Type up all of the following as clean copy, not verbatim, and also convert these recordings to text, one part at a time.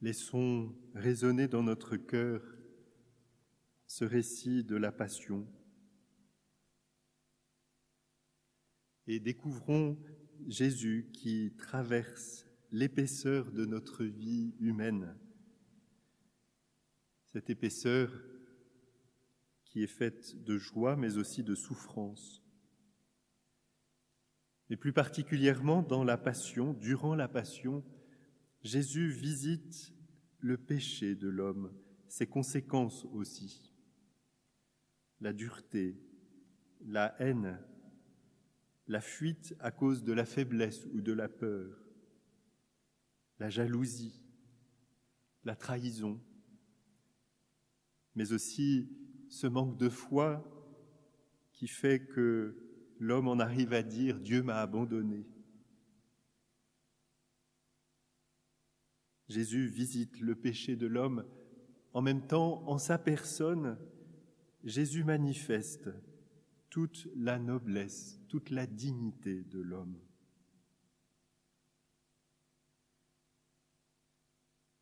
Laissons résonner dans notre cœur ce récit de la Passion et découvrons Jésus qui traverse l'épaisseur de notre vie humaine. Cette épaisseur qui est faite de joie mais aussi de souffrance. Et plus particulièrement dans la Passion, durant la Passion, Jésus visite le péché de l'homme, ses conséquences aussi. La dureté, la haine, la fuite à cause de la faiblesse ou de la peur, la jalousie, la trahison, mais aussi ce manque de foi qui fait que l'homme en arrive à dire « Dieu m'a abandonné ». Jésus visite le péché de l'homme. En même temps, en sa personne, Jésus manifeste toute la noblesse, toute la dignité de l'homme.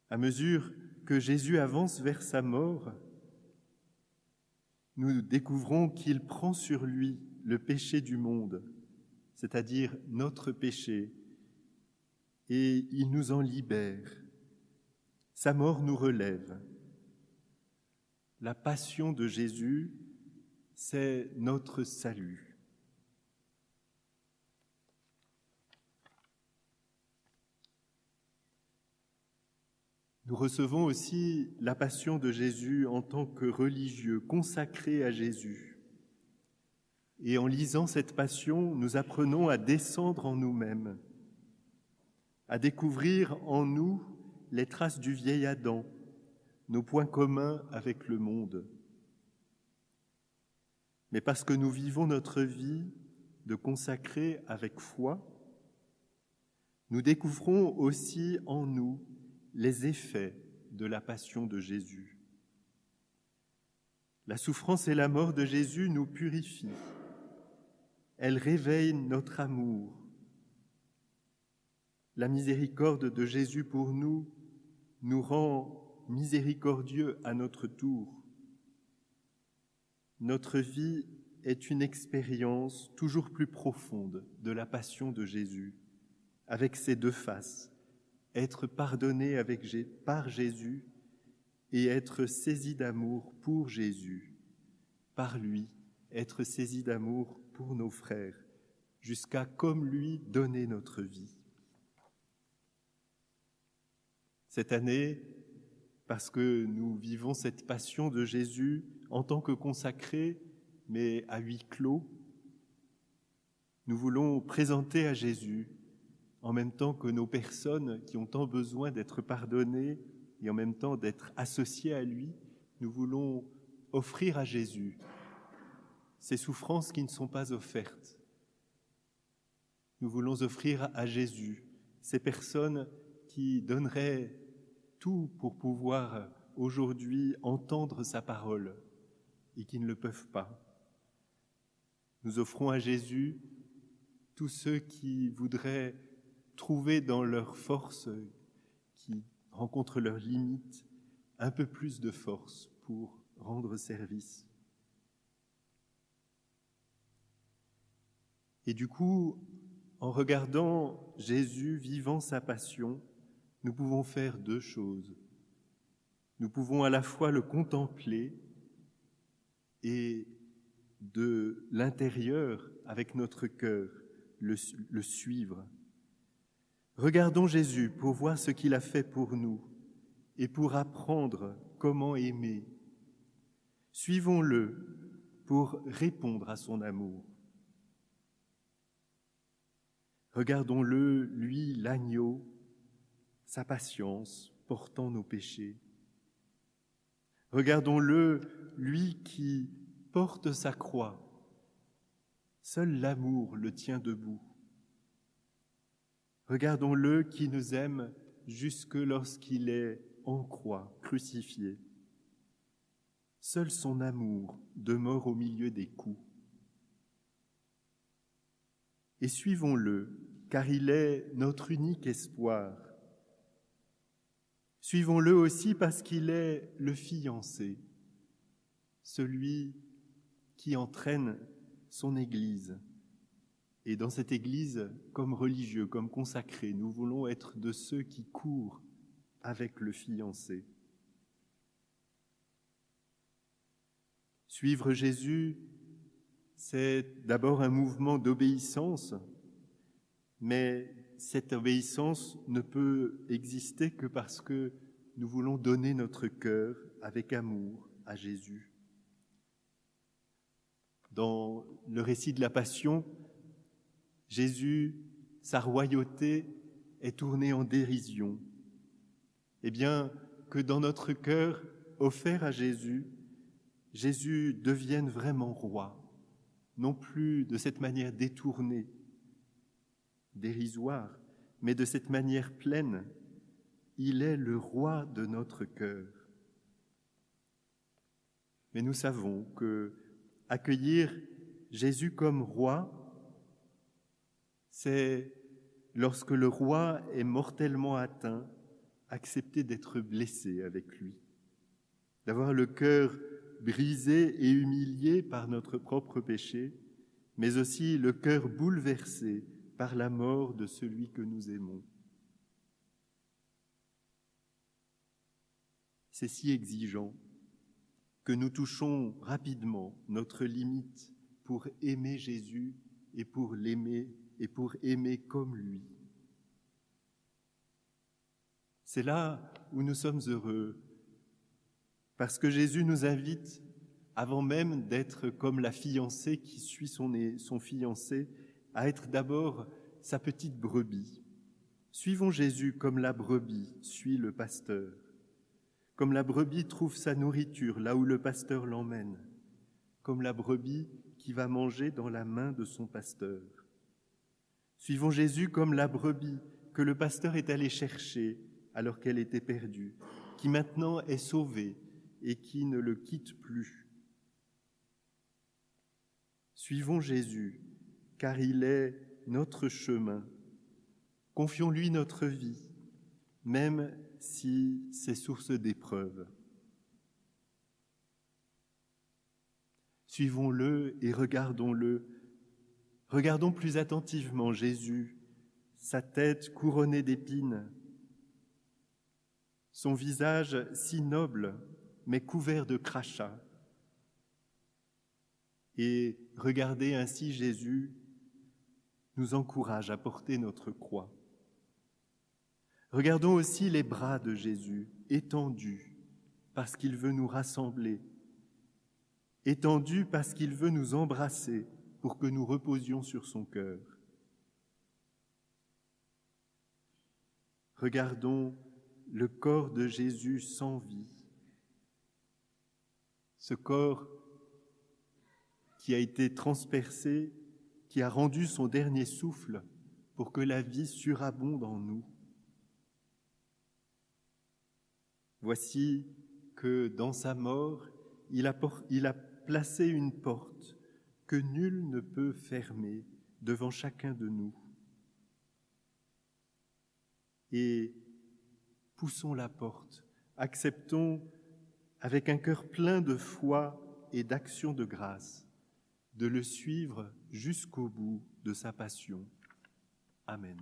À mesure que Jésus avance vers sa mort, nous découvrons qu'il prend sur lui le péché du monde, c'est-à-dire notre péché, et il nous en libère. Sa mort nous relève. La passion de Jésus, c'est notre salut. Nous recevons aussi la passion de Jésus en tant que religieux consacrés à Jésus. Et en lisant cette passion, nous apprenons à descendre en nous-mêmes, à découvrir en nous les traces du vieil Adam, nos points communs avec le monde. Mais parce que nous vivons notre vie de consacrés avec foi, nous découvrons aussi en nous les effets de la passion de Jésus. La souffrance et la mort de Jésus nous purifient. Elles réveillent notre amour. La miséricorde de Jésus pour nous nous rend miséricordieux à notre tour. Notre vie est une expérience toujours plus profonde de la passion de Jésus, avec ses deux faces, être pardonné par Jésus et être saisi d'amour pour Jésus, par lui, être saisi d'amour pour nos frères, jusqu'à comme lui donner notre vie. Cette année, parce que nous vivons cette passion de Jésus en tant que consacrés, mais à huis clos, nous voulons présenter à Jésus, en même temps que nos personnes qui ont tant besoin d'être pardonnées et en même temps d'être associées à lui, nous voulons offrir à Jésus ces souffrances qui ne sont pas offertes. Nous voulons offrir à Jésus ces personnes qui donneraient tout pour pouvoir aujourd'hui entendre sa parole et qui ne le peuvent pas. Nous offrons à Jésus tous ceux qui voudraient trouver dans leur force, qui rencontrent leurs limites, un peu plus de force pour rendre service. Et du coup, en regardant Jésus vivant sa passion, nous pouvons faire deux choses. Nous pouvons à la fois le contempler et de l'intérieur, avec notre cœur, le suivre. Regardons Jésus pour voir ce qu'il a fait pour nous et pour apprendre comment aimer. Suivons-le pour répondre à son amour. Regardons-le, lui, l'agneau, sa patience, portant nos péchés. Regardons-le, lui qui porte sa croix. Seul l'amour le tient debout. Regardons-le qui nous aime jusque lorsqu'il est en croix, crucifié. Seul son amour demeure au milieu des coups. Et suivons-le, car il est notre unique espoir. Suivons-le aussi parce qu'il est le fiancé, celui qui entraîne son Église. Et dans cette Église, comme religieux, comme consacrés, nous voulons être de ceux qui courent avec le fiancé. Suivre Jésus, c'est d'abord un mouvement d'obéissance, mais cette obéissance ne peut exister que parce que nous voulons donner notre cœur avec amour à Jésus. Dans le récit de la Passion, Jésus, sa royauté est tournée en dérision. Eh bien, que dans notre cœur offert à Jésus, Jésus devienne vraiment roi, non plus de cette manière détournée, dérisoire, mais de cette manière pleine. Il est le roi de notre cœur. Mais nous savons que accueillir Jésus comme roi, c'est, lorsque le roi est mortellement atteint, accepter d'être blessé avec lui, d'avoir le cœur brisé et humilié par notre propre péché, mais aussi le cœur bouleversé par la mort de celui que nous aimons. C'est si exigeant que nous touchons rapidement notre limite pour aimer Jésus et pour l'aimer et pour aimer comme lui. C'est là où nous sommes heureux, parce que Jésus nous invite, avant même d'être comme la fiancée qui suit son fiancé, à être d'abord sa petite brebis. Suivons Jésus comme la brebis suit le pasteur, comme la brebis trouve sa nourriture là où le pasteur l'emmène, comme la brebis qui va manger dans la main de son pasteur. Suivons Jésus comme la brebis que le pasteur est allé chercher alors qu'elle était perdue, qui maintenant est sauvée et qui ne le quitte plus. Suivons Jésus, car il est notre chemin. Confions-lui notre vie, même si c'est source d'épreuves. Suivons-le et regardons-le. Regardons plus attentivement Jésus, sa tête couronnée d'épines, son visage si noble, mais couvert de crachats. Et regarder ainsi Jésus nous encourage à porter notre croix. Regardons aussi les bras de Jésus, étendus parce qu'il veut nous rassembler, étendus parce qu'il veut nous embrasser pour que nous reposions sur son cœur. Regardons le corps de Jésus sans vie, ce corps qui a été transpercé, qui a rendu son dernier souffle pour que la vie surabonde en nous. Voici que dans sa mort, il a placé une porte que nul ne peut fermer devant chacun de nous. Et poussons la porte, acceptons avec un cœur plein de foi et d'action de grâce de le suivre jusqu'au bout de sa passion. Amen.